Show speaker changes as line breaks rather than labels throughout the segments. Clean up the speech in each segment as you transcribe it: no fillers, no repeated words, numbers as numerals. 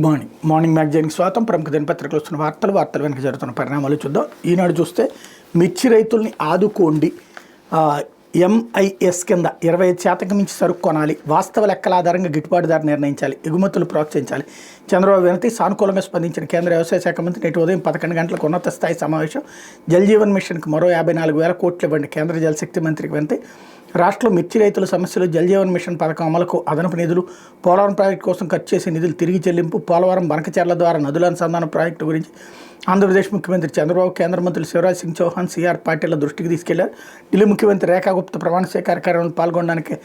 Good morning మ్యాగజైన్కి స్వాగతం. ప్రముఖ దినపత్రికలు వస్తున్న వార్తలు వెనక జరుగుతున్న పరిణామాలు చూద్దాం. ఈనాడు చూస్తే మిర్చి రైతుల్ని ఆదుకోండి, ఎంఐఎస్ కింద 25% మించి సరుకు కొనాలి, వాస్తవ లెక్కల ఆధారంగా గిట్టుబాటు ధర నిర్ణయించాలి, ఎగుమతులు ప్రోత్సహించాలి. చంద్రబాబు వినతి సానుకూలంగా స్పందించిన కేంద్ర వ్యవసాయ శాఖ మంత్రి నేటి ఉదయం 11 గంటలకు ఉన్నత స్థాయి సమావేశం. జల్ జీవన్ మిషన్కి మరో 54,000 కోట్లు ఇవ్వండి, కేంద్ర జలశక్తి మంత్రికి వినతి. రాష్ట్రంలో మిర్చి రైతుల సమస్యలు, జల్ జీవన్ మిషన్ పథకం అమలుకు అదనపు నిధులు, పోలవరం ప్రాజెక్టు కోసం ఖర్చు చేసే నిధులు తిరిగి చెల్లింపు, పోలవరం బనకచెర్ల ద్వారా నదుల అనుసంధాన ప్రాజెక్టు గురించి ఆంధ్రప్రదేశ్ ముఖ్యమంత్రి చంద్రబాబు కేంద్ర మంత్రులు శివరాజ్ సింగ్ చౌహాన్, సిఆర్ పాటిళ్ల దృష్టికి తీసుకెళ్లారు. ఢిల్లీ ముఖ్యమంత్రి రేఖా గుప్తా ప్రమాణ స్వీకార కార్యక్రమంలో పాల్గొనడానికి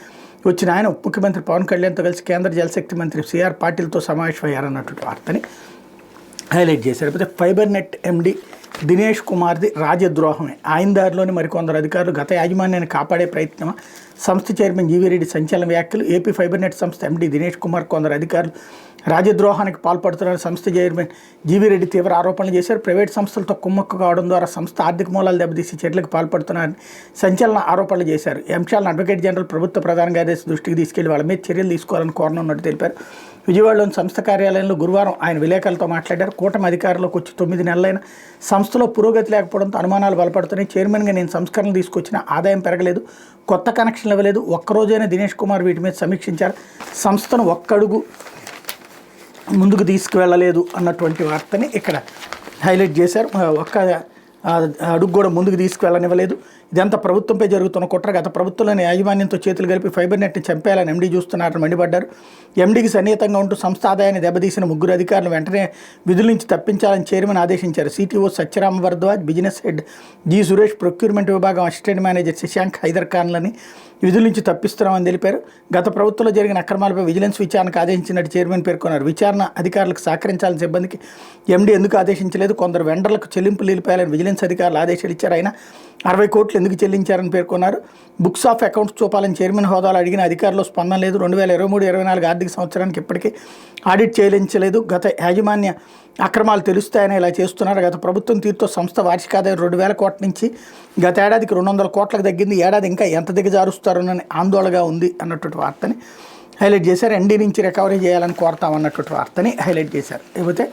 వచ్చిన ఆయన ఉప ముఖ్యమంత్రి పవన్ కళ్యాణ్తో కలిసి కేంద్ర జలశక్తి మంత్రి సిఆర్ పాటిల్తో సమావేశమయ్యారన్నటువంటి వార్తని హైలైట్ చేశారు. అయితే ఫైబర్ నెట్ ఎండి దినేష్ కుమార్ది రాజద్రోహమే, ఆయన దారిలోని మరికొందరు అధికారులు గత యాజమాన్యాన్ని కాపాడే ప్రయత్నం. సంస్థ చైర్మన్ జీవీరెడ్డి సంచలన వ్యాఖ్యలు. ఏపీ ఫైబర్ నెట్ సంస్థ ఎండి దినేష్ కుమార్ కొందరు అధికారులు రాజద్రోహానికి పాల్పడుతున్నారని సంస్థ చైర్మన్ జీవీరెడ్డి తీవ్ర ఆరోపణలు చేశారు. ప్రైవేట్ సంస్థలతో కుమ్మక్కు కావడం ద్వారా సంస్థ ఆర్థిక మూలాలు దెబ్బతీసి చర్యలకు పాల్పడుతున్నారని సంచలన ఆరోపణలు చేశారు. ఈ అంశాలను అడ్వకేట్ జనరల్ ప్రభుత్వ ప్రధాన కార్యదర్శి దృష్టికి తీసుకెళ్లి వాళ్ళ మీద చర్యలు తీసుకోవాలని కోరనున్నట్టు తెలిపారు. విజయవాడలోని సంస్థ కార్యాలయంలో గురువారం ఆయన విలేకరులతో మాట్లాడారు. కూటమి అధికారంలోకి వచ్చి 9 నెలలైన సంస్థలో పురోగతి లేకపోవడంతో అనుమానాలు బలపడుతున్నాయి. చైర్మన్గా నేను సంస్కరణలు తీసుకొచ్చిన ఆదాయం పెరగలేదు, కొత్త కనెక్షన్లు ఇవ్వలేదు. ఒక్కరోజైనా దినేష్ కుమార్ వీటి మీద సమీక్షించారు. సంస్థను ఒక్కడుగు ముందుకు తీసుకువెళ్ళలేదు అన్నటువంటి వార్తని ఇక్కడ హైలైట్ చేశారు. ఒక్క అడుగు కూడా ముందుకు తీసుకువెళ్ళనివ్వలేదు. ఇదంతా ప్రభుత్వంపై జరుగుతున్న కుట్ర. గత ప్రభుత్వంలోని యాజమాన్యంతో చేతులు కలిపి ఫైబర్ నెట్ని చంపేయాలని ఎండీ చూస్తున్నారని మండిపడ్డారు. ఎండీకి సన్నిహితంగా ఉంటూ సంస్థ ఆదాయాన్ని దెబ్బతీసిన 3 అధికారులు వెంటనే విధుల నుంచి తప్పించాలని చైర్మన్ ఆదేశించారు. CTO Satyarama Bharadwaj, business head G Suresh, procurement విభాగం అసిస్టెంట్ మేనేజర్ శశాంక్ హైదర్ ఖాన్లని విధుల నుంచి తప్పిస్తున్నామని తెలిపారు. గత ప్రభుత్వంలో జరిగిన అక్రమాలపై విజిలెన్స్ విచారణకు ఆదేశించినట్టు చైర్మన్ పేర్కొన్నారు. విచారణ అధికారులకు సహకరించాలని సిబ్బందికి ఎండీ ఎందుకు ఆదేశించలేదు? కొందరు వెండర్లకు చెల్లింపులు నిలిపేయాలని విజిలెన్స్ అధికారులు ఆదేశాలు ఇచ్చారు. అయినా 60 కోట్లు ఎందుకు చెల్లించారని పేర్కొన్నారు. బుక్స్ ఆఫ్ అకౌంట్స్ చూపాలని చైర్మన్ హోదాలో అడిగిన అధికారులు స్పందన లేదు. 2023-24 ఆర్థిక సంవత్సరానికి ఇప్పటికీ ఆడిట్ చెల్లించలేదు. గత యాజమాన్య అక్రమాలు తెలుస్తాయని ఇలా చేస్తున్నారు. గత ప్రభుత్వం తీరుతో సంస్థ వార్షిక ఆదాయం 2,000 కోట్ల నుంచి గత ఏడాదికి 200 కోట్లకు తగ్గింది. ఏడాది ఇంకా ఎంత దిగజారుస్తారోనని ఆందోళనగా ఉంది అన్నటువంటి వార్తని హైలైట్ చేశారు. ఎండీ నుంచి రికవరీ చేయాలని కోరతామన్నటువంటి వార్తని హైలైట్ చేశారు. లేకపోతే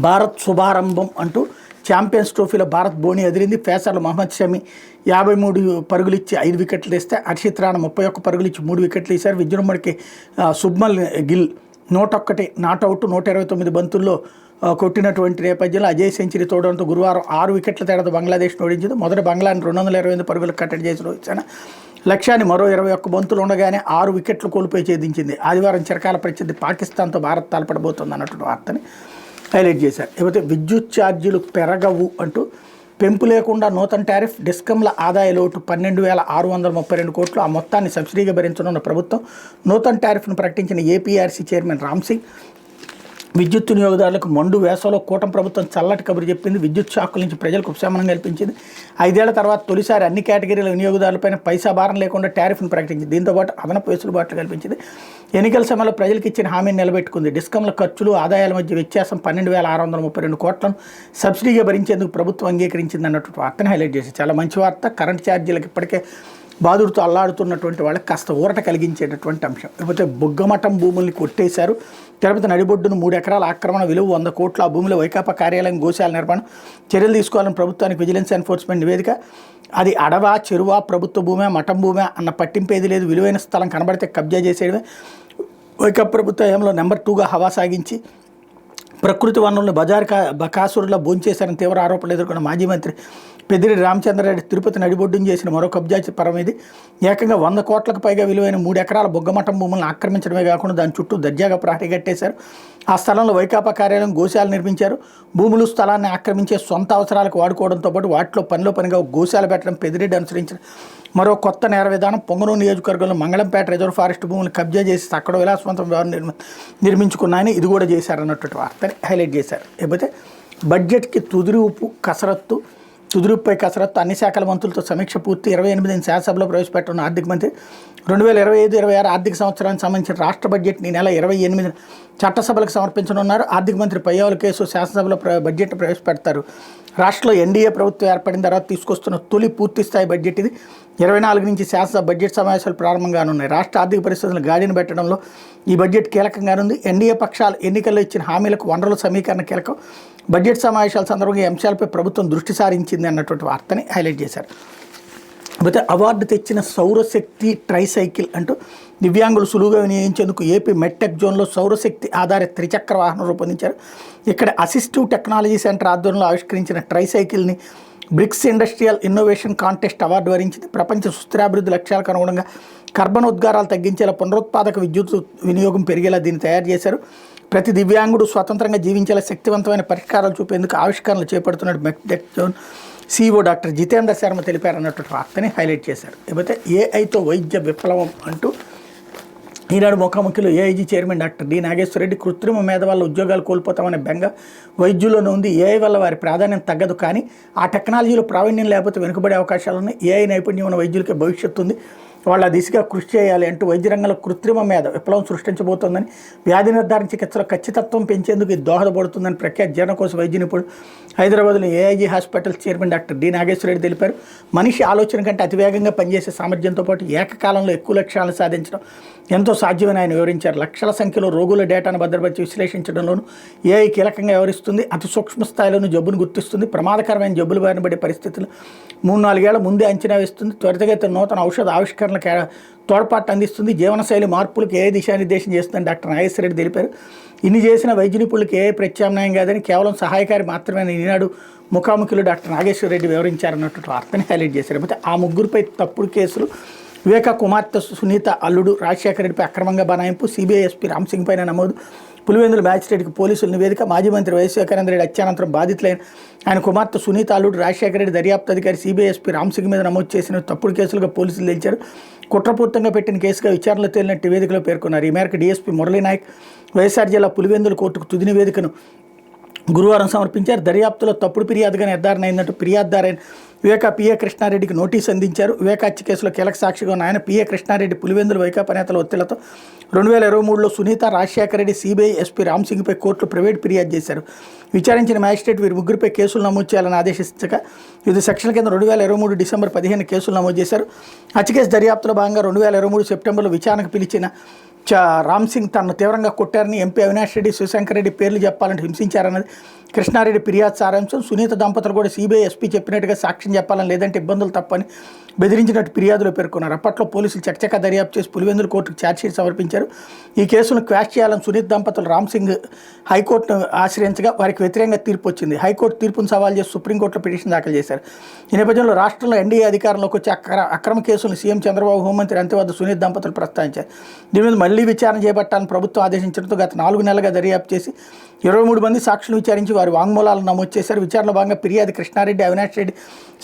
భారత్ శుభారంభం అంటూ ఛాంపియన్స్ ట్రోఫీలో భారత్ బోని ఎదిరింది. పేసర్లు మహమ్మద్ షమి 53 పరుగులు ఇచ్చి 5 వికెట్లు తీస్తే హర్షిత్ రాణా 31 పరుగులు ఇచ్చి 3 వికెట్లు తీశారు. విజృంభణకి శుభ్మన్ గిల్ 101 నాట్అవుట్ 129 బంతుల్లో కొట్టినటువంటి నేపథ్యంలో అజయ్ సెంచరీ తోడడంతో గురువారం 6 వికెట్ల తేడాతో బంగ్లాదేశ్ను ఓడించింది. మొదటి బంగ్లాని 228 పరుగులకు కట్టడి చేసి రోహిత్ శర్మ లక్ష్యాన్ని మరో 21 బంతులు ఉండగానే 6 వికెట్లు కోల్పోయి ఛేదించింది. ఆదివారం చిరకాల ప్రత్యర్థి పాకిస్తాన్తో భారత్ తలపడబోతుంది అన్నటువంటి వార్తని హైలైట్ చేశారు. లేకపోతే విద్యుత్ ఛార్జీలు పెరగవు అంటూ పెంపు లేకుండా నూతన టారిఫ్, డిస్కంల ఆదాయ లోటు 12,632 కోట్లు. ఆ మొత్తాన్ని సబ్సిడీగా భరించనున్న ప్రభుత్వం నూతన టారిఫ్ను ప్రకటించిన ఏపీఆర్సీ చైర్మన్ రామ్ సింగ్ విద్యుత్ వినియోగదారులకు మండు వేసవిలో కూటమి ప్రభుత్వం చల్లటి కబురు చెప్పింది. విద్యుత్ షాకుల నుంచి ప్రజలకు ఉపశమనం కల్పించింది. 5 ఏళ్ల తర్వాత తొలిసారి అన్ని కేటగిరీల వినియోగదారులపైన పైసా భారం లేకుండా టారిఫ్ను ప్రకటించింది. దీంతోపాటు అదనపు వెసులుబాట్లు కల్పించింది. ఎన్నికల సమయంలో ప్రజలకు ఇచ్చిన హామీని నిలబెట్టుకుంది. డిస్కంల ఖర్చులు, ఆదాయాల మధ్య వ్యత్యాసం 12,632 కోట్లను సబ్సిడీగా భరించేందుకు ప్రభుత్వం అంగీకరించింది అన్నటువంటి వార్తను హైలైట్ చేసి చాలా మంచి వార్త. కరెంట్ ఛార్జీలకు ఇప్పటికే బాదురుతో అల్లాడుతున్నటువంటి వాళ్ళకి కాస్త ఊరట కలిగించేటటువంటి అంశం. లేకపోతే బుగ్గమఠం భూముల్ని కొట్టేశారు. తిరుపతి నడిబొడ్డును 3 ఎకరాల ఆక్రమణ, విలువ 100 కోట్ల. ఆ భూమిలో వైకాపా కార్యాలయం, గోశాల నిర్మాణం చర్యలు తీసుకోవాలని ప్రభుత్వానికి విజిలెన్స్ ఎన్ఫోర్స్మెంట్ నివేదిక. అది అడవా, చెరువా, ప్రభుత్వ భూమే, మఠం భూమే అన్న పట్టింపేది లేదు. విలువైన స్థలం కనబడితే కబ్జా చేసేయడమే. వైకాపా ప్రభుత్వ హయాంలో నెంబర్ 2గా హవా సాగించి ప్రకృతి వనరులను బకాసురులా భోంచేశారని తీవ్ర ఆరోపణలు ఎదుర్కొన్న మాజీ మంత్రి పెద్దిరెడ్డి రామచంద్రారెడ్డి తిరుపతి నడిబొడ్డును చేసిన మరో కబ్జా పరం ఇది. ఏకంగా 100 కోట్లకు పైగా విలువైన 3 ఎకరాల బొగ్గమఠం భూములను ఆక్రమించడమే కాకుండా దాని చుట్టూ దర్జాగా ప్రహరీ కట్టేశారు. ఆ స్థలంలో వైకాపా కార్యాలయం, గోశాల నిర్మించారు. భూములు, స్థలాన్ని ఆక్రమించే సొంత అవసరాలకు వాడుకోవడంతో పాటు వాటిలో పనిలో గోశాల పెట్టడం పెద్దిరెడ్డి అనుసరించిన మరో కొత్త నేర విధానం. పొంగనూరు నియోజకవర్గంలో మంగళంపేట రిజర్వ్ ఫారెస్ట్ భూములు కబ్జా చేసి అక్కడ విలాసవంతం నిర్మించుకున్నాయని ఇది కూడా చేశారన్నటువంటి వార్తని హైలైట్ చేశారు. లేకపోతే బడ్జెట్కి తుదిరుపై కసరత్తు, అన్ని శాఖల మంత్రులతో సమీక్ష పూర్తి. 28 శాసనసభలో ప్రవేశపెట్టనున్న ఆర్థిక మంత్రి 2025-26 ఆర్థిక సంవత్సరానికి సంబంధించిన రాష్ట్ర బడ్జెట్ని ఈ నెల 28 చట్టసభలకు సమర్పించనున్నారు. ఆర్థిక మంత్రి పయ్యావుల కేసు శాసనసభలో బడ్జెట్ ప్రవేశపెడతారు. రాష్ట్రంలో ఎన్డీఏ ప్రభుత్వం ఏర్పడిన తర్వాత తీసుకొస్తున్న తొలి పూర్తిస్థాయి బడ్జెట్ ఇది. 24 నుంచి శాసనసభ బడ్జెట్ సమావేశాలు ప్రారంభంగానున్నాయి. రాష్ట్ర ఆర్థిక పరిస్థితులను గాడిన పెట్టడంలో ఈ బడ్జెట్ కీలకంగానుంది. ఎన్డీఏ పక్షాలు ఎన్నికల్లో ఇచ్చిన హామీలకు వనరుల సమీకరణ కీలకం. బడ్జెట్ సమావేశాల సందర్భంగా ఈ అంశాలపై ప్రభుత్వం దృష్టి సారించింది అన్నటువంటి వార్తని హైలైట్ చేశారు. అయితే అవార్డు తెచ్చిన సౌరశక్తి ట్రైసైకిల్ అంటూ దివ్యాంగులు సులువుగా వినియోగించేందుకు ఏపీ మెట్టెక్ జోన్లో సౌరశక్తి ఆధారిత త్రిచక్ర వాహనం రూపొందించారు. ఇక్కడ అసిస్టివ్ టెక్నాలజీ సెంటర్ ఆధ్వర్యంలో ఆవిష్కరించిన ట్రైసైకిల్ని BRICS industrial innovation contest award వరించింది. ప్రపంచ సుస్థిరాభివృద్ధి లక్ష్యాలకు అనుగుణంగా కార్బన్ ఉద్గారాలు తగ్గించేలా పునరుత్పాదక విద్యుత్ వినియోగం పెరిగేలా దీన్ని తయారు చేశారు. ప్రతి దివ్యాంగుడు స్వతంత్రంగా జీవించేలా శక్తివంతమైన పరిష్కారాలు చూపేందుకు ఆవిష్కరణలు చేపడుతున్నట్టు MedTech Zone CEO doctor Jitendra Sharma తెలిపారన్నటువంటి వార్తని హైలైట్ చేశారు. లేకపోతే ఏఐతో వైద్య విప్లవం అంటూ ఈనాడు ముఖాముఖిలో AIG chairman doctor D Nageswara Reddy కృత్రిమ మేధ వల్ల ఉద్యోగాలు కోల్పోతామనే బెంగ వైద్యుల్లోనే ఉంది. ఏఐ వల్ల వారి ప్రాధాన్యం తగ్గదు, కానీ ఆ టెక్నాలజీలో ప్రావీణ్యం లేకపోతే వెనుకబడే అవకాశాలు ఉన్నాయి. ఏఐ నైపుణ్యం ఉన్న వైద్యులకే భవిష్యత్తు ఉంది, వాళ్ళ దిశగా కృషి చేయాలి అంటూ వైద్య రంగంలో కృత్రిమ మేధ విప్లవం సృష్టించబోతోందని, వ్యాధి నిర్ధారణ చికిత్సలో ఖచ్చితత్వం పెంచేందుకు ఇది దోహదపడుతుందని ప్రఖ్యాత జీర్ణకోశ వైద్య నిపుణుడు హైదరాబాద్లో AIG hospital chairman doctor D Nageshwar Reddy తెలిపారు. మనిషి ఆలోచన కంటే అతివేగంగా పనిచేసే సామర్థ్యంతో పాటు ఏకకాలంలో ఎక్కువ లక్ష్యాలను సాధించడం ఎంతో సాధ్యమని ఆయన వివరించారు. లక్షల సంఖ్యలో రోగుల డేటాను భద్రపరిచి విశ్లేషించడంలోనూ ఏఐ కీలకంగా వ్యవహరిస్తుంది. అతి సూక్ష్మ స్థాయిలోనూ జబ్బును గుర్తిస్తుంది. ప్రమాదకరమైన జబ్బులు బారిన పడే పరిస్థితులు 3-4 ఏళ్ల ముందే అంచనా వేస్తుంది. త్వరితగతిన నూతన ఔషధ ఆవిష్కరణలకు తోడ్పాటు అందిస్తుంది. జీవనశైలి మార్పులకు ఏఐ దిశానిర్దేశం చేస్తుందని డాక్టర్ నాగేశ్వరరెడ్డి తెలిపారు. ఇన్ని చేసిన వైద్య నిపుణులకు ఏఐ ప్రత్యామ్నాయం కాదని, కేవలం సహాయకారి మాత్రమే ఈనాడు ముఖాముఖిలో డాక్టర్ నాగేశ్వరరెడ్డి వివరించారన్నట్టు వార్తని హైలైట్ చేశారు. లేకపోతే ఆ ముగ్గురిపై తప్పుడు కేసులు. వివేక కుమార్తె సునీత అల్లుడు రాజశేఖర రెడ్డిపై అక్రమంగా బనాయింపు. సిబిఐ ఎస్పీ రామ్సింగ్ పైన నమోదు. పులివెందుల మ్యాజిస్ట్రేట్కి పోలీసుల నివేదిక. మాజీ మంత్రి వైఎస్ వివేకానంద రెడ్డి హత్యానంతరం బాధితులైన ఆయన కుమార్తె సునీత అల్లుడు రాజశేఖర రెడ్డి దర్యాప్తు అధికారి సిబిఐ ఎస్పీ రామ్సింగ్ మీద నమోదు చేసిన తప్పుడు కేసులుగా పోలీసులు తేల్చారు. కుట్రపూర్తంగా పెట్టిన కేసుగా విచారణలో తేలినట్టు నివేదికలో పేర్కొన్నారు. ఈ మేరకు డీఎస్పీ మురళీనాయక్ వైఎస్ఆర్ జిల్లా పులివెందుల కోర్టుకు తుది నివేదికను గురువారం సమర్పించారు. దర్యాప్తులో తప్పుడు ఫిర్యాదుగా నిర్ధారణ అయిందంటూ ఫిర్యాదుదారైన వివేక పిఏ కృష్ణారెడ్డికి నోటీసు అందించారు. వివేక హత్య కేసులో కీలక సాక్షిగా ఉన్న ఆయన పిఏ కృష్ణారెడ్డి పులివెందుల వైకాపా నేతల ఒత్తిళ్లతో 2023లో సునీత, రాజశేఖర రెడ్డి, సిబిఐ ఎస్పీ రామ్సింగ్పై కోర్టులో ప్రైవేట్ ఫిర్యాదు చేశారు. విచారించిన మ్యాజిస్ట్రేట్ వీరి ముగ్గురిపై కేసులు నమోదు చేయాలని ఆదేశించగా వివిధ సెక్షన్ల కింద 2023 డిసెంబర్ 15 కేసులు నమోదు చేశారు. హత్య కేసు దర్యాప్తులో భాగంగా 2023 సెప్టెంబర్లో విచారణకు పిలిచిన రామ్సింగ్ తనను తీవ్రంగా కొట్టారని, ఎంపీ అవినాష్ రెడ్డి, శివశంకర్ రెడ్డి పేర్లు చెప్పాలని హింసించారన్నది కృష్ణారెడ్డి ఫిర్యాదు సారాంశం. సునీత దంపతులు కూడా సిబిఐ ఎస్పీ చెప్పినట్టుగా సాక్ష్యం చెప్పాలని, లేదంటే ఇబ్బందులు తప్పని బెదిరించినట్టు ఫిర్యాదులో పేర్కొన్నారు. అప్పట్లో పోలీసులు చకచకా దర్యాప్తు చేసి పులివెందుల కోర్టుకు ఛార్జ్షీట్ సమర్పించారు. ఈ కేసును క్వాష్ చేయాలని సునీత దంపతులు రామ్సింగ్ హైకోర్టును ఆశ్రయించగా వారికి వ్యతిరేకంగా తీర్పు వచ్చింది. హైకోర్టు తీర్పును సవాల్ చేసి సుప్రీంకోర్టులో పిటిషన్ దాఖలు చేశారు. ఈ నేపథ్యంలో రాష్ట్రంలో ఎన్డీఏ అధికారంలోకి వచ్చి అక్రమ కేసులను సీఎం చంద్రబాబు, హోంమంత్రి అంతేవద్ద సునీత దంపతులు ప్రస్తావించారు. దీని మీద మళ్లీ విచారణ చేపట్టాలని ప్రభుత్వం ఆదేశించడంతో గత 4 నెలలుగా దర్యాప్తు చేసి 23 మంది సాక్షులు విచారించి వారి వాంగ్మూలాలను నమోదు చేశారు. విచారణలో భాగంగా ఫిర్యాదు కృష్ణారెడ్డి, అవినాష్ రెడ్డి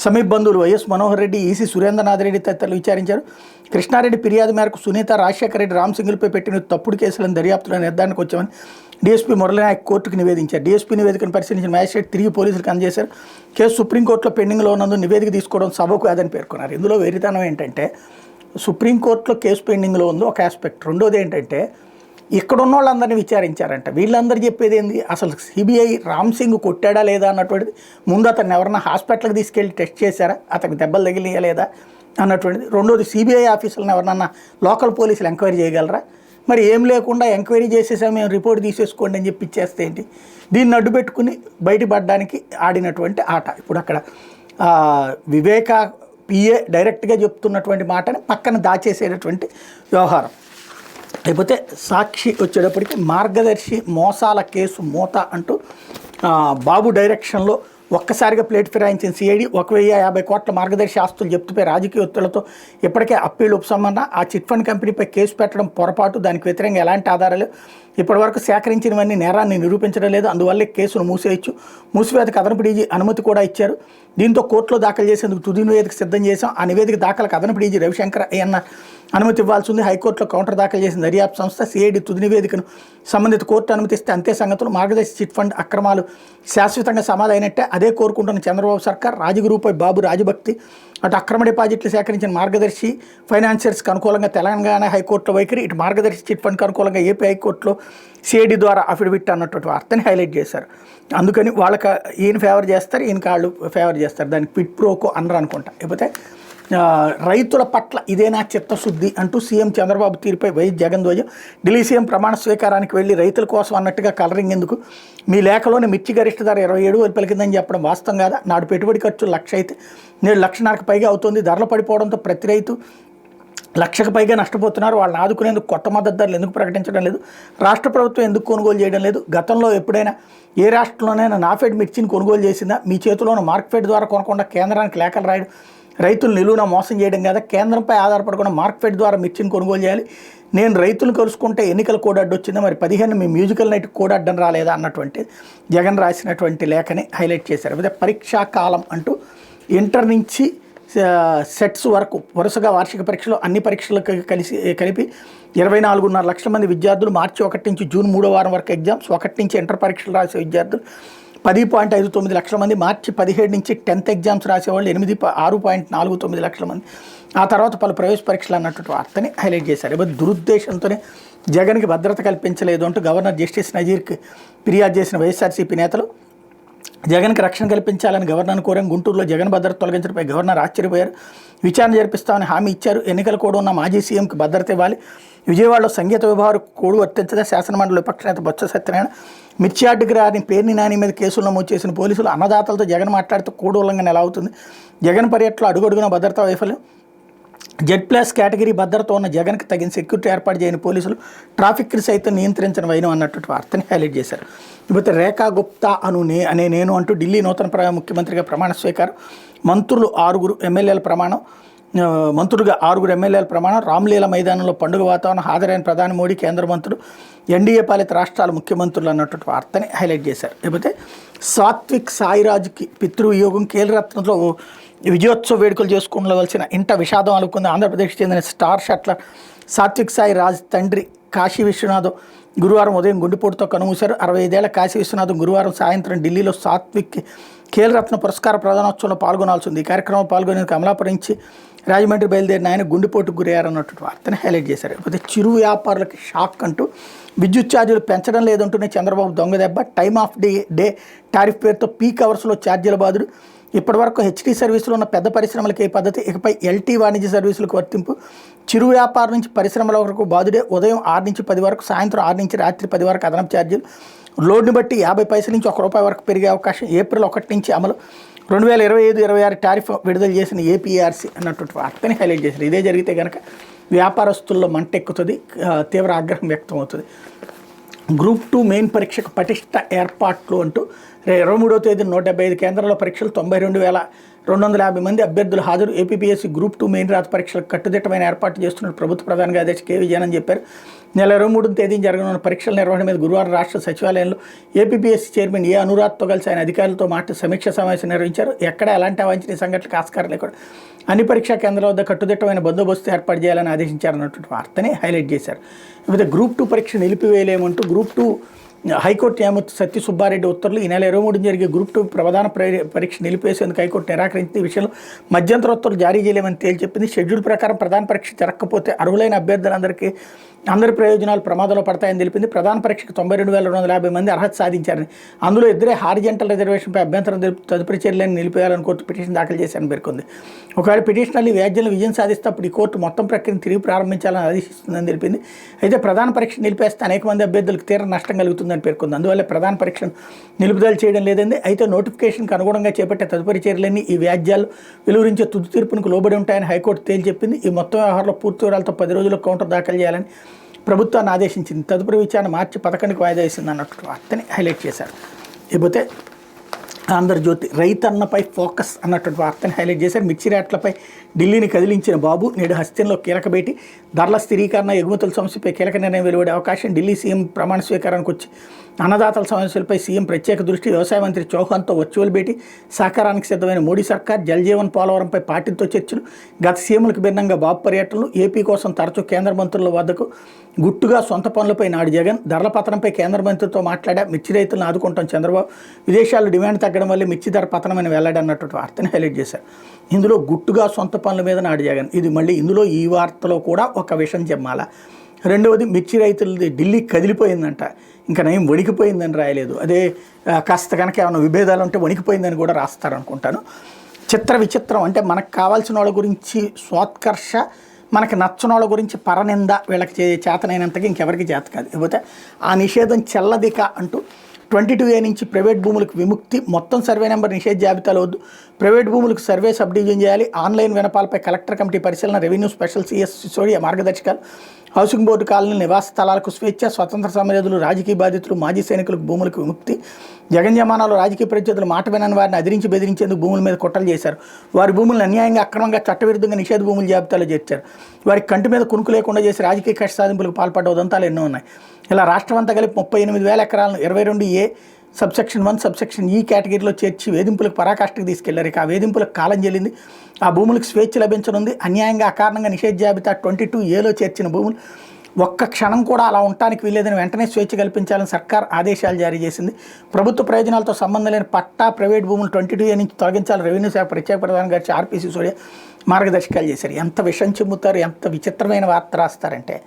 సమీప బంధువులు వైఎస్ మనోహర్ రెడ్డి, ఈసీ సురేంద్రనాథ్ రెడ్డి తదితరులు విచారించారు. కృష్ణారెడ్డి ఫిర్యాదు మేరకు సునీత, రాజశేఖర రెడ్డి, రామ్సింగ్లపై పెట్టిన తప్పుడు కేసులను దర్యాప్తులో నిర్ధారణకు వచ్చామని డీఎస్పీ మురళీనాయక్ కోర్టుకు నివేదించారు. డీఎస్పీ నివేదికను పరిశీలించిన మ్యాజిస్ట్రేట్ తిరిగి పోలీసులకు అందజేశారు. కేసు సుప్రీంకోర్టులో పెండింగ్లో ఉన్నందుకు నివేదిక తీసుకోవడం సభకు కాదని పేర్కొన్నారు. ఇందులో వెరితనం ఏంటంటే, సుప్రీంకోర్టులో కేసు పెండింగ్లో ఉందో ఒక ఆస్పెక్ట్. రెండోది ఏంటంటే, ఇక్కడ ఉన్న వాళ్ళందరినీ విచారించారంట. వీళ్ళందరూ చెప్పేది ఏంది, అసలు సిబిఐ రామ్సింగ్ కొట్టాడా లేదా అన్నటువంటిది. ముందు అతన్ని ఎవరన్నా హాస్పిటల్కి తీసుకెళ్ళి టెస్ట్ చేశారా, అతనికి దెబ్బలు తగిలియా లేదా అన్నటువంటిది. రెండోది, సిబిఐ ఆఫీసులను ఎవరన్నా లోకల్ పోలీసులు ఎంక్వైరీ చేయగలరా? మరి ఏం లేకుండా ఎంక్వైరీ చేసేసా మేము రిపోర్ట్ తీసేసుకోండి అని చెప్పి ఇచ్చేస్తే ఏంటి? దీన్ని అడ్డు పెట్టుకుని బయటపడడానికి ఆడినటువంటి ఆట. ఇప్పుడు అక్కడ వివేక పిఏ డైరెక్ట్గా చెప్తున్నటువంటి మాటని పక్కన దాచేసేటటువంటి వ్యవహారం. లేకపోతే సాక్షి వచ్చేటప్పటికి మార్గదర్శి మోసాల కేసు మూత అంటూ బాబు డైరెక్షన్లో ఒక్కసారిగా ప్లేట్ ఫిరాయించిన సిఐడి 1,050 కోట్ల మార్గదర్శి ఆస్తులు జప్తుపై రాజకీయ ఒత్తిళ్లతో ఇప్పటికే అప్పీలు ఉపసంహరణ. ఆ చిట్ ఫండ్ కంపెనీపై కేసు పెట్టడం పొరపాటు, దానికి వ్యతిరేకంగా ఎలాంటి ఆధారాలు ఇప్పటివరకు సేకరించినవన్నీ నేరాన్ని నిరూపించడం లేదు, అందువల్లే కేసును మూసేయచ్చు. మూసివేతకు అదనపు డీజీ అనుమతి కూడా ఇచ్చారు. దీంతో కోర్టులో దాఖలు చేసేందుకు తుది నివేదిక సిద్ధం చేశాం. ఆ నివేదిక దాఖలకు అదనపు డీజీ రవిశంకర్ అయ్యన్న అనుమతి ఇవ్వాల్సి ఉంది. హైకోర్టులో కౌంటర్ దాఖలు చేసిన దర్యాప్తు సంస్థ సిఐడి తుది నివేదికను సంబంధిత కోర్టు అనుమతిస్తే అంతే సంగతులు. మార్గదర్శి చిట్ ఫండ్ అక్రమాలు శాశ్వతంగా సమాధైనట్టే అదే కోరుకుంటున్న చంద్రబాబు సర్కార్. రాజగురుపై బాబు రాజభక్తి. అటు అక్రమ డిపాజిట్లు సేకరించిన మార్గదర్శి ఫైనాన్షియర్స్కి అనుకూలంగా తెలంగాణ హైకోర్టులో వైఖరి, ఇటు మార్గదర్శి చిట్ ఫండ్కి అనుకూలంగా ఏపీ హైకోర్టులో సిఐడి ద్వారా అఫిడవిట్ అన్నటువంటి వార్తని హైలైట్ చేశారు. అందుకని వాళ్ళకి ఈయన ఫేవర్ చేస్తారు, ఈయనకి వాళ్ళు ఫేవర్ చేస్తారు. దానికి పిట్ ప్రోకో అనరు అనుకుంటా. లేకపోతే రైతుల పట్ల ఇదేనా చిత్తశుద్ధి అంటూ సీఎం చంద్రబాబు తీరుపై వైఎస్ జగన్ ధ్వజం. ఢిల్లీ సీఎం ప్రమాణ స్వీకారానికి వెళ్ళి రైతుల కోసం అన్నట్టుగా కలరింగ్ ఎందుకు? మీ లేఖలోని మిర్చి గరిష్ట ధర 27 పలికిందని చెప్పడం వాస్తవం కాదా? నాడు పెట్టుబడి ఖర్చు 1,00,000 అయితే నేడు 1,50,000కు పైగా అవుతుంది. ధరలు పడిపోవడంతో ప్రతి రైతు 1,00,000కు పైగా నష్టపోతున్నారు. వాళ్ళని ఆదుకునేందుకు కొత్త మద్దతు ధరలు ఎందుకు ప్రకటించడం లేదు? రాష్ట్ర ప్రభుత్వం ఎందుకు కొనుగోలు చేయడం లేదు? గతంలో ఎప్పుడైనా ఏ రాష్ట్రంలోనైనా నాఫెడ్ మిర్చిని కొనుగోలు చేసిందా? మీ చేతిలోని మార్కెట్ ద్వారా కొనకుండా కేంద్రానికి లేఖలు రాయడం రైతులు నిలువున మోసం చేయడం కదా? కేంద్రంపై ఆధారపడకుండా మార్కెట్ ద్వారా మిర్చిని కొనుగోలు చేయాలి. నేను రైతులు కలుసుకుంటే ఎన్నికల కోడ్ అడ్డు వచ్చిందా? మరి 15 మీ మ్యూజికల్ నైట్ కోడ్ అడ్డం రాలేదా అన్నటువంటి జగన్ రాసినటువంటి లేఖని హైలైట్ చేశారు. అదే పరీక్షా కాలం అంటూ ఇంటర్ నుంచి సెట్స్ వరకు వరుసగా వార్షిక పరీక్షలు అన్ని పరీక్షలకు కలిపి 24.5 లక్షల మంది విద్యార్థులు. మార్చి 1 నుంచి జూన్ 3వ వారం వరకు ఎగ్జామ్స్. 1 నుంచి ఇంటర్ పరీక్షలు రాసే విద్యార్థులు 10.59 లక్షల మంది. మార్చి 17 నుంచి 10th ఎగ్జామ్స్ రాసేవాళ్ళు 6.49 లక్షల మంది. ఆ తర్వాత పలు ప్రవేశ పరీక్షలు అన్నటువంటి వార్తని హైలైట్ చేశారు. ఇప్పుడు దురుద్దేశంతోనే జగన్కి భద్రత కల్పించలేదు అంటూ గవర్నర్ జస్టిస్ నజీర్కి ఫిర్యాదు చేసిన వైఎస్ఆర్సీపీ నేతలు జగన్కి రక్షణ కల్పించాలని గవర్నర్ను కోరాం. గుంటూరులో జగన్ భద్రత తొలగించడంపై గవర్నర్ ఆశ్చర్యపోయారు. విచారణ జరిపిస్తామని హామీ ఇచ్చారు. ఎన్నికల కోడ్ ఉన్న మాజీ సీఎంకి భద్రత ఇవ్వాలి. విజయవాడలో సంగీత విభాగం కోడ్ వర్తించదా? శాసనమండలి విపక్ష నేత బొత్స సత్యనారాయణ. మిర్చి యార్డుకి రాని పేర్ని నాని మీద కేసులు నమోదు చేసిన పోలీసులు. అన్నదాతలతో జగన్ మాట్లాడుతూ కోడ్ ఉల్లంఘన ఎలా అవుతుంది? జగన్ పర్యటనలో అడుగడుగున భద్రతా వైఫల్యం. Z+ కేటగిరీ భద్రత ఉన్న జగన్కి తగిన సెక్యూరిటీ ఏర్పాటు చేయని పోలీసులు. ట్రాఫిక్ని సైతం నియంత్రించిన వైనం అన్నటువంటి వార్తని హైలైట్ చేశారు. ఇకపోతే రేఖా గుప్తా అనే నేను అంటూ ఢిల్లీ నూతన ముఖ్యమంత్రిగా ప్రమాణ స్వీకారం. మంత్రులు 6 ఎమ్మెల్యేల ప్రమాణం. మంత్రులుగా 6 ఎమ్మెల్యేల ప్రమాణం. రామ్లీలా మైదానంలో పండుగ వాతావరణం. హాజరైన ప్రధాని మోడీ, కేంద్ర మంత్రులు, ఎన్డీఏ పాలిత రాష్ట్రాల ముఖ్యమంత్రులు అన్నటువంటి వార్తని హైలైట్ చేశారు. లేకపోతే సాత్విక్ సాయిరాజ్కి పితృవియోగం. కేలరత్నంలో విజయోత్సవ వేడుకలు చేసుకోవలసిన ఇంట విషాదం అలుపుకుంది. ఆంధ్రప్రదేశ్కి చెందిన స్టార్ షట్లర్ సాత్విక్ సాయిరాజ్ తండ్రి కాశీ విశ్వనాథం గురువారం ఉదయం గుండెపోటుతో కనుమూశారు. 65 ఏళ్ల కాశీ విశ్వనాథం గురువారం సాయంత్రం ఢిల్లీలో సాత్విక్ ఖేల్రత్న పురస్కార ప్రదానోత్సవంలో పాల్గొనాల్సి ఉంది. ఈ కార్యక్రమంలో పాల్గొనేందుకు అమలాపురం నుంచి రాజమండ్రి బయలుదేరిన ఆయన గుండెపోటుకు గురయ్యారన్నటువంటి వార్తని హైలైట్ చేశారు. లేకపోతే చిరు వ్యాపారులకి షాక్ అంటూ విద్యుత్ ఛార్జీలు పెంచడం లేదంటూనే చంద్రబాబు దొంగ దెబ్బ. టైమ్ ఆఫ్ డే టారిఫ్ పేరుతో పీక్ అవర్స్లో ఛార్జీల బాదుడు. ఇప్పటివరకు హెచ్టీ సర్వీసులు ఉన్న పెద్ద పరిశ్రమలకి ఈ పద్ధతి, ఇకపై ఎల్టీ వాణిజ్య సర్వీసులకు వర్తింపు. చిరు వ్యాపారం నుంచి పరిశ్రమల వరకు బాదుడే. ఉదయం 6 నుంచి 10 వరకు, సాయంత్రం 6 నుంచి రాత్రి 10 వరకు అదనపు ఛార్జీలు. లోడ్ని బట్టి 50 పైసల నుంచి ₹1 వరకు పెరిగే అవకాశం. ఏప్రిల్ 1 నుంచి అమలు. 2025-26 టారిఫ్ విడుదల చేసిన ఏపీఆర్సీ అన్నటువంటి వార్తని హైలైట్ చేశారు. ఇదే జరిగితే కనుక వ్యాపారస్తుల్లో మంటెక్కుతుంది, తీవ్ర ఆగ్రహం వ్యక్తం అవుతుంది. గ్రూప్ 2 మెయిన్ పరీక్షకు పటిష్ట ఏర్పాట్లు అంటూ 23వ తేదీన 175 కేంద్రాల్లో పరీక్షలు. 92,250 మంది అభ్యర్థులు హాజరు. ఏపీపీఎస్సీ గ్రూప్ 2 మెయిన్ రాత పరీక్షలకు కట్టుదిట్టమైన ఏర్పాటు చేస్తున్నట్టు ప్రభుత్వ ప్రధాన కార్యదర్శి కె విజయన్ చెప్పారు. నెల 23వ తేదీన జరగనున్న పరీక్షల నిర్వహణ మీద గురువారం రాష్ట్ర సచివాలయంలో ఏపీపీఎస్సీ చైర్మన్ ఏ అనురాగ్తో కలిసి ఆయన అధికారులతో సమీక్ష సమావేశం నిర్వహించారు. ఎక్కడ ఎలాంటి అవాంఛనీయ సంఘటనలకు ఆస్కారం లేకుండా అన్ని పరీక్షా కేంద్రాల వద్ద కట్టుదిట్టమైన బందోబస్తు ఏర్పాటు చేయాలని ఆదేశించారన్నటువంటి వార్తని హైలైట్ చేశారు. ఇకపోతే గ్రూప్ 2 పరీక్ష నిలిపివేయలేమంటూ గ్రూప్ 2 హైకోర్టు న్యాయమూర్తి సత్య సుబ్బారెడ్డి ఉత్తర్వులు. ఈ నెల 23న జరిగే గ్రూప్ 2 ప్రధాన పరీక్ష నిలిపేసేందుకు హైకోర్టు నిరాకరించింది. ఈ విషయంలో మధ్యంతర ఉత్తర్వులు జారీ చేయలేమని తేల్చెప్పింది. షెడ్యూల్ ప్రకారం ప్రధాన పరీక్ష జరగకపోతే అర్హులైన అభ్యర్థులందరికీ అందరి ప్రయోజనాలు ప్రమాదంలో పడతాయని తెలిపింది. ప్రధాన పరీక్షకు 92,250 మంది అర్హత సాధించారని, అందులో ఇద్దరే హారిజెంటల్ రిజర్వేషన్పై అభ్యంతరం తదుపరి చర్యలను నిలిపేయాలని కోర్టు పిటిషన్ దాఖలు చేశారని పేర్కొంది. ఒకవేళ పిటిషనర్లు వ్యాజ్యాలను విజయం సాధిస్తే అప్పుడు ఈ కోర్టు మొత్తం ప్రక్రియను తిరిగి ప్రారంభించాలని ఆదేశిస్తుందని తెలిపింది. అయితే ప్రధాన పరీక్ష నిలిపేస్తే అనేక మంది అభ్యర్థులకు తీవ్ర నష్టం కలుగుతుందని పేర్కొంది. అందువల్ల ప్రధాన పరీక్షను నిలుపుదల చేయడం లేదండి. అయితే నోటిఫికేషన్కి అనుగుణంగా చేపట్టే తదుపరి చర్యలన్నీ ఈ వ్యాజ్యాలు వెలువరించే తుది తీర్పునకు లోబడి ఉంటాయని హైకోర్టు తేల్చెప్పింది. ఈ మొత్తం వ్యవహారంలో పూర్తి వివరాలతో 10 రోజుల్లో కౌంటర్ దాఖలు చేయాలని ప్రభుత్వాన్ని ఆదేశించింది. తదుపరి విచారణ మార్చి 11కి వాయిదా వేసింది అన్నట్టు వార్తని హైలైట్ చేశారు. ఇకపోతే ఆంధ్రజ్యోతి రైతన్నపై ఫోకస్ అన్నటువంటి వార్తని హైలైట్ చేశారు. మిర్చి రేట్లపై ఢిల్లీని కదిలించిన బాబు నేడు హస్తిలో కీలక భేటీ. ధరల స్థిరీకరణ, ఎగుమతుల సమస్యపై కీలక నిర్ణయం వెలువడే అవకాశం. ఢిల్లీ సీఎం ప్రమాణ స్వీకారానికి వచ్చి అన్నదాతల సమస్యలపై సీఎం ప్రత్యేక దృష్టి, వ్యవసాయ మంత్రి చౌహాన్తో వర్చువల్ భేటీ, సహకారానికి సిద్ధమైన మోడీ సర్కార్, జల్జీవన్ పోలవరంపై పార్టీతో చర్చలు, గత సీఎంలకు భిన్నంగా బాబు పర్యటనలు, ఏపీ కోసం తరచూ కేంద్ర మంత్రుల వద్దకు గుట్టుగా సొంత పనులపై నాడు జగన్, ధరల పతనంపై కేంద్ర మంత్రితో మాట్లాడా, మిర్చి రైతులను ఆదుకుంటాం చంద్రబాబు, విదేశాల్లో డిమాండ్ తగ్గడం వల్లే మిర్చి ధర పతనమని వెల్లడన్నటువంటి వార్తని హైలైట్ చేశారు. ఇందులో గుట్టుగా సొంత పనుల మీద నాడు జగన్, ఇది మళ్ళీ ఇందులో ఈ వార్తలో కూడా ఒక విషయం చెప్పాల. రెండవది, మిర్చి రైతులది ఢిల్లీ కదిలిపోయిందంట, ఇంకా నయం వణికిపోయిందని రాయలేదు. అదే కాస్త కనుక ఏమైనా విభేదాలు ఉంటే వణికిపోయిందని కూడా రాస్తారనుకుంటాను. విచిత్రం అంటే మనకు కావాల్సిన వాళ్ళ గురించి స్వాత్కర్ష, మనకి నచ్చని వాళ్ళ గురించి పరనింద, వీళ్ళకి చేతనైనంతగా ఇంకెవరికి చేత కాదు. లేకపోతే ఆ నిషేధం చెల్లదిక అంటూ 22A నుంచి ప్రైవేట్ భూములకు విముక్తి, మొత్తం సర్వే నెంబర్ నిషేధ జాబితాలో వద్దు, ప్రైవేట్ భూములకు సర్వే సబ్ డివిజన్ చేయాలి, ఆన్లైన్ వినపాలపై కలెక్టర్ కమిటీ పరిశీలన, రెవెన్యూ స్పెషల్ సిఎస్ సిసోడియా మార్గదర్శకాలు, హౌసింగ్ బోర్డు కాలనీ నివాస స్థలాలకు స్వేచ్ఛ, స్వతంత్ర సమరయోధులు, రాజకీయ బాధితులు, మాజీ సైనికులకు భూములకు విముక్తి, జగన్ జమానాలో రాజకీయ ప్రత్యర్థులు మాట వినని వారిని అదిరించి బెదిరించేందుకు భూముల మీద కుట్రలు చేశారు, వారి భూములను అన్యాయంగా అక్రమంగా చట్టవిరుద్ధంగా నిషేధ భూముల జాబితాలో చేర్చారు, వారికి కంటి మీద కునుకు లేకుండా చేసి రాజకీయ కక్ష సాధింపులకు పాల్పడ్డ ఉదంతాలు ఎన్నో ఉన్నాయి. ఇలా రాష్ట్రం అంతా కలిపి 38,000 ఎకరాలను 22A సబ్సెక్షన్ 1 సబ్సెక్షన్ ఈ కేటగిరీలో చేర్చి వేధింపులకు పరాకాష్ఠకు తీసుకెళ్లారు. ఇక ఆ వేధింపులకు కాలం చెల్లింది, ఆ భూములకు స్వేచ్ఛ లభించనుంది. అన్యాయంగా అకారణంగా నిషేధ జాబితా 22Aలో చేర్చిన భూములు ఒక్క క్షణం కూడా అలా ఉండటానికి వీల్లేదని వెంటనే స్వేచ్ఛ కల్పించాలని సర్కార్ ఆదేశాలు జారీ చేసింది. ప్రభుత్వ ప్రయోజనాలతో సంబంధం లేని పట్టా, ప్రైవేట్ భూములు 22A నుంచి తొలగించాలని రెవెన్యూ శాఖ ప్రత్యేక ప్రధాన గారి ఆర్పీ సిసోడియా మార్గదర్శకాలు చేశారు. ఎంత విషం చెమ్ముతారు, ఎంత విచిత్రమైన వార్త రాస్తారంటే,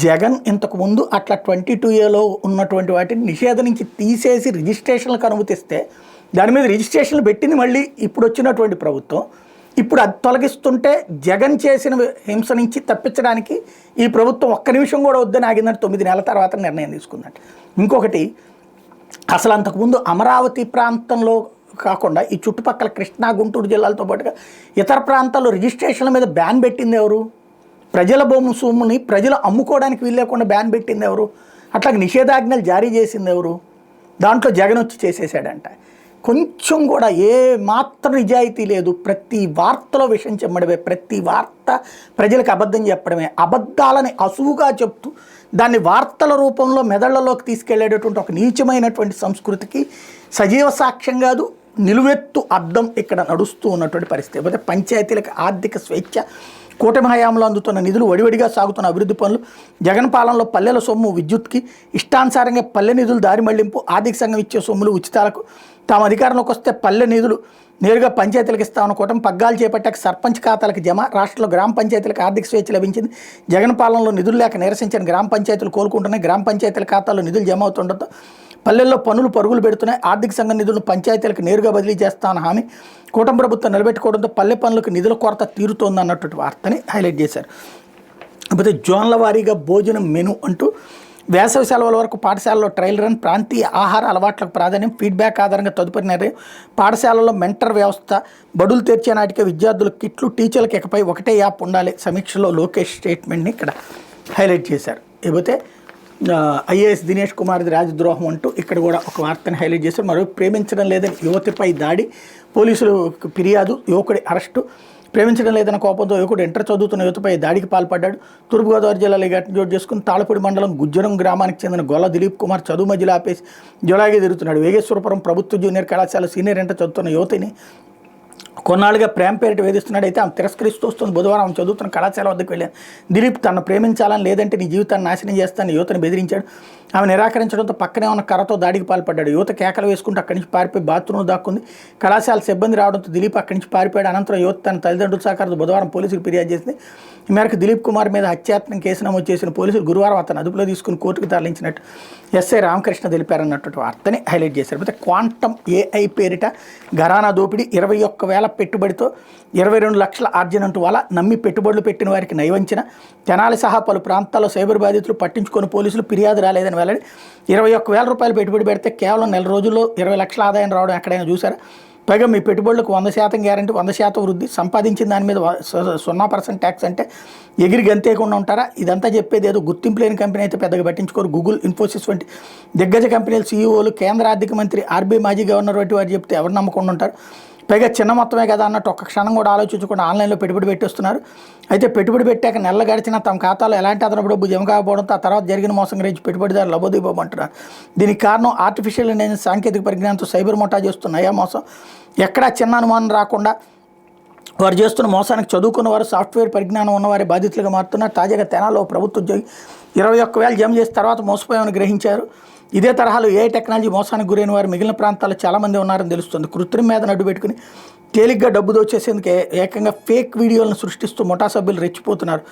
జగన్ ఇంతకుముందు అట్లా 22Aలో ఉన్నటువంటి వాటిని నిషేధం నుంచి తీసేసి రిజిస్ట్రేషన్లకు అనుమతిస్తే దాని మీద రిజిస్ట్రేషన్లు పెట్టింది మళ్ళీ ఇప్పుడు వచ్చినటువంటి ప్రభుత్వం. ఇప్పుడు అది తొలగిస్తుంటే జగన్ చేసిన హింస నుంచి తప్పించడానికి ఈ ప్రభుత్వం ఒక్క నిమిషం కూడా వద్దని ఆగిందంటే 9 నెలల తర్వాత నిర్ణయం తీసుకుందంట. ఇంకొకటి, అసలు అంతకుముందు అమరావతి ప్రాంతంలో కాకుండా ఈ చుట్టుపక్కల కృష్ణా, గుంటూరు జిల్లాలతో పాటుగా ఇతర ప్రాంతాల్లో రిజిస్ట్రేషన్ల మీద బ్యాన్ పెట్టింది ఎవరు? ప్రజల సొమ్ముని ప్రజలు అమ్ముకోవడానికి వీల్లేకుండా బ్యాన్ పెట్టింది ఎవరు? అట్లాగే నిషేధాజ్ఞలు జారీ చేసింది ఎవరు? దాంట్లో జగన్ వచ్చి చేసేసాడంట. కొంచెం కూడా ఏ మాత్రం నిజాయితీ లేదు. ప్రతి వార్తలో విషయం చెప్పడమే, ప్రతి వార్త ప్రజలకు అబద్ధం చెప్పడమే, అబద్ధాలని అసువుగా చెప్తూ దాన్ని వార్తల రూపంలో మెదళ్లలోకి తీసుకెళ్లేటటువంటి ఒక నీచమైనటువంటి సంస్కృతికి సజీవ సాక్ష్యం కాదు, నిలువెత్తు అద్దం ఇక్కడ నడుస్తూ ఉన్నటువంటి పరిస్థితి. అయితే పంచాయతీలకు ఆర్థిక స్వేచ్ఛ, కూటమి హయాంలో అందుతున్న నిధులు, వడివడిగా సాగుతున్న అభివృద్ధి పనులు, జగన్ పాలనలో పల్లెల సొమ్ము విద్యుత్కి, ఇష్టానుసారంగా పల్లె నిధులు దారి మళ్లింపు, ఆర్థిక సంఘం ఇచ్చే సొమ్ములు ఉచితాలకు, తాము అధికారంలోకి వస్తే పల్లె నిధులు నేరుగా పంచాయతీలకు ఇస్తామన్న కూటమి పగ్గాలు చేపట్టాక సర్పంచ్ ఖాతాలకు జమ, రాష్ట్రంలో గ్రామ పంచాయతీలకు ఆర్థిక స్వేచ్ఛ లభించింది. జగన్ పాలనలో నిధులు లేక నిరసించిన గ్రామ పంచాయతీలు కోలుకుంటున్నాయి. గ్రామ పంచాయతీల ఖాతాల్లో నిధులు జమ అవుతుండటంతో పల్లెల్లో పనులు పరుగులు పెడుతున్నాయి. ఆర్థిక సంఘం నిధులను పంచాయతీలకు నేరుగా బదిలీ చేస్తామన్న హామీ కూటమి ప్రభుత్వం నిలబెట్టుకోవడంతో పల్లె పనులకు నిధుల కొరత తీరుతోంది అన్నటువంటి వార్తని హైలైట్ చేశారు. కాకపోతే జోన్ల వారీగా భోజనం మెను అంటూ వేసవి సెలవుల వరకు పాఠశాలలో ట్రయల్ రన్, ప్రాంతీయ ఆహార అలవాట్లకు ప్రాధాన్యం, ఫీడ్బ్యాక్ ఆధారంగా తదుపరి నిర్ణయం, పాఠశాలలో మెంటర్ వ్యవస్థ, బడులు తెరిచే నాటికే విద్యార్థులకు కిట్లు, టీచర్లకు ఇకపై ఒకటే యాప్ ఉండాలి. సమీక్షలో లోకేష్ స్టేట్మెంట్ని ఇక్కడ హైలైట్ చేశారు. లేకపోతే ఐఏఎస్ దినేష్ కుమార్ది రాజద్రోహం అంటూ ఇక్కడ కూడా ఒక వార్తని హైలైట్ చేశారు. మరో ప్రేమించడం లేదని యువతిపై దాడి, పోలీసులకు ఫిర్యాదు, యువకుడి అరెస్టు. ప్రేమించడం లేదన్న కోపంతో యువకుడు ఇంటర్ చదువుతున్న యువతపై దాడికి పాల్పడ్డాడు. తూర్పుగోదావరి జిల్లాలో ఈ ఘటన చోటు చేసుకుని తాళపూడి మండలం గుజ్జరం గ్రామానికి చెందిన గొల్ల దిలీప్ కుమార్ చదువు మధ్యలో ఆపేసి జోలాగే తిరుగుతున్నాడు. వేగేశ్వరపురం ప్రభుత్వ జూనియర్ కళాశాల సీనియర్ ఇంటర్ చదువుతున్న యువతిని కొన్నాళ్ళుగా ప్రేమ పేరిట వేధిస్తున్నాడు. అయితే ఆమె తిరస్కరిస్తూ వస్తుంది. బుధవారం ఆమె చదువుతున్న కళాశాల వద్దకు వెళ్ళాను. దిలీప్ తనను ప్రేమించాలని, లేదంటే నీ జీవితాన్ని నాశనం చేస్తానని యువతను బెదిరించాడు. ఆమె నిరాకరించడంతో పక్కనే ఉన్న కర్రతో దాడికి పాల్పడ్డాడు. యువత కేకలు వేసుకుంటూ అక్కడి నుంచి పారిపోయి బాత్రూంలో దాక్కుంది. కళాశాల సిబ్బంది రావడంతో దిలీప్ అక్కడి నుంచి పారిపోయాడు. అనంతరం యువత తన తల్లిదండ్రుల సహకారంతో బుధవారం పోలీసులకు ఫిర్యాదు చేసింది. ఈ మేరకు దిలీప్ కుమార్ మీద హత్యాయత్నం కేసు నమోదు చేసిన పోలీసులు గురువారం అతను అదుపులో తీసుకుని కోర్టుకు తరలించినట్టు ఎస్ఐ రామకృష్ణ తెలిపారన్నటువంటి వార్తని హైలైట్ చేశారు. అయితే క్వాంటమ్ ఏఐ పేరిట ఘరానా దోపిడీ, 21,000 పెట్టుబడితో 22 లక్షల ఆర్జన అంటూ వాళ్ళ నమ్మి పెట్టుబడులు పెట్టిన వారికి నయవంచన. తెనాలి సహా పలు ప్రాంతాల్లో సైబర్ బాధితులు పట్టించుకొని పోలీసులు ఫిర్యాదు రాలేదని వెల్లడి. 21,000 రూపాయలు పెట్టుబడి పెడితే కేవలం నెల రోజుల్లో 20 లక్షల ఆదాయం రావడం ఎక్కడైనా చూసారా? పైగా మీ పెట్టుబడులకు 100% గ్యారంటీ, 100% వృద్ధి, సంపాదించిన దాని మీద 0% ట్యాక్స్ అంటే ఎగిరి గంతేయకుండా ఉంటారా? ఇదంతా చెప్పేది ఏదో గుర్తింపు లేని కంపెనీ అయితే పెద్దగా పట్టించుకోరు. గూగుల్, ఇన్ఫోసిస్ వంటి దిగ్గజ కంపెనీల సీఈఓలు, కేంద్ర ఆర్థిక మంత్రి, ఆర్బీఐ మాజీ గవర్నర్ వంటి వారు చెప్తే ఎవరు నమ్మకుండా ఉంటారు? పైగా చిన్న మొత్తమే కదా అన్నట్టు ఒక్క క్షణం కూడా ఆలోచించకుండా ఆన్లైన్లో పెట్టుబడి పెట్టేస్తున్నారు. అయితే పెట్టుబడి పెట్టాక నెలలు గడిచినా తమ ఖాతాలో ఎలాంటి అదనపు డబ్బు జమ కాకపోవడంతో ఆ తర్వాత జరిగిన మోసం గురించి పెట్టుబడిదారులు లబోదిబోమంటున్నారు. దీనికి కారణం ఆర్టిఫిషియల్ ఇంటెలిజెన్స్ సాంకేతిక పరిజ్ఞానంతో సైబర్ ముఠా చేస్తున్న మోసం. ఎక్కడా చిన్న అనుమానం రాకుండా వారు చేస్తున్న మోసానికి చదువుకున్న వారు, సాఫ్ట్వేర్ పరిజ్ఞానం ఉన్నవారి బాధితులుగా మారుతున్నారు. తాజాగా తెనాలిలో ప్రభుత్వ ఉద్యోగి 21,000 జమ చేసి తర్వాత మోసపోయామని గ్రహించారు. ఇదే తరహాలో ఏ టెక్నాలజీ మోసానికి గురైన వారు మిగిలిన ప్రాంతాల్లో చాలామంది ఉన్నారని తెలుస్తుంది. కృత్రిమ మీద నడ్డు పెట్టుకుని తేలిగ్గా డబ్బు దోచేసేందుకు ఏకంగా ఫేక్ వీడియోలను సృష్టిస్తూ ముఠా సభ్యులు రెచ్చిపోతున్నారు.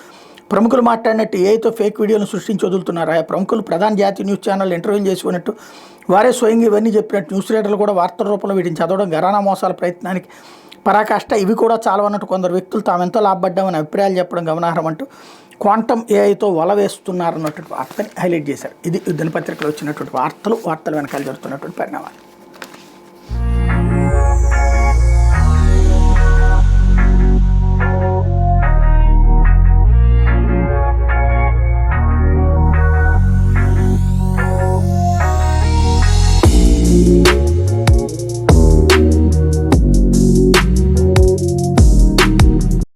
ప్రముఖులు మాట్లాడినట్టు ఏఐతో ఫేక్ వీడియోలను సృష్టించి వదులుతున్నారు. ఆ ప్రముఖులు ప్రధాన జాతీయ న్యూస్ ఛానల్ ఇంటర్వ్యూలు చేసుకున్నట్టు వారే స్వయంగా ఇవన్నీ చెప్పినట్టు న్యూస్ రీడర్లు కూడా వార్తల రూపంలో వీటిని చదవడం ఘరానా మోసాల ప్రయత్నానికి పరాకాష్ట. ఇవి కూడా చాలవన్నట్టు కొందరు వ్యక్తులు తామెంతో లాభపడ్డామని అభిప్రాయాలు చెప్పడం గమనార్హం అంటూ క్వాంటమ్ ఏఐతో వల వేస్తున్నారన్నటువంటి వార్తని హైలైట్ చేశారు. ఇది దినపత్రికలో వచ్చినటువంటి వార్తలు వెనకాల జరుగుతున్నటువంటి పరిణామాలు.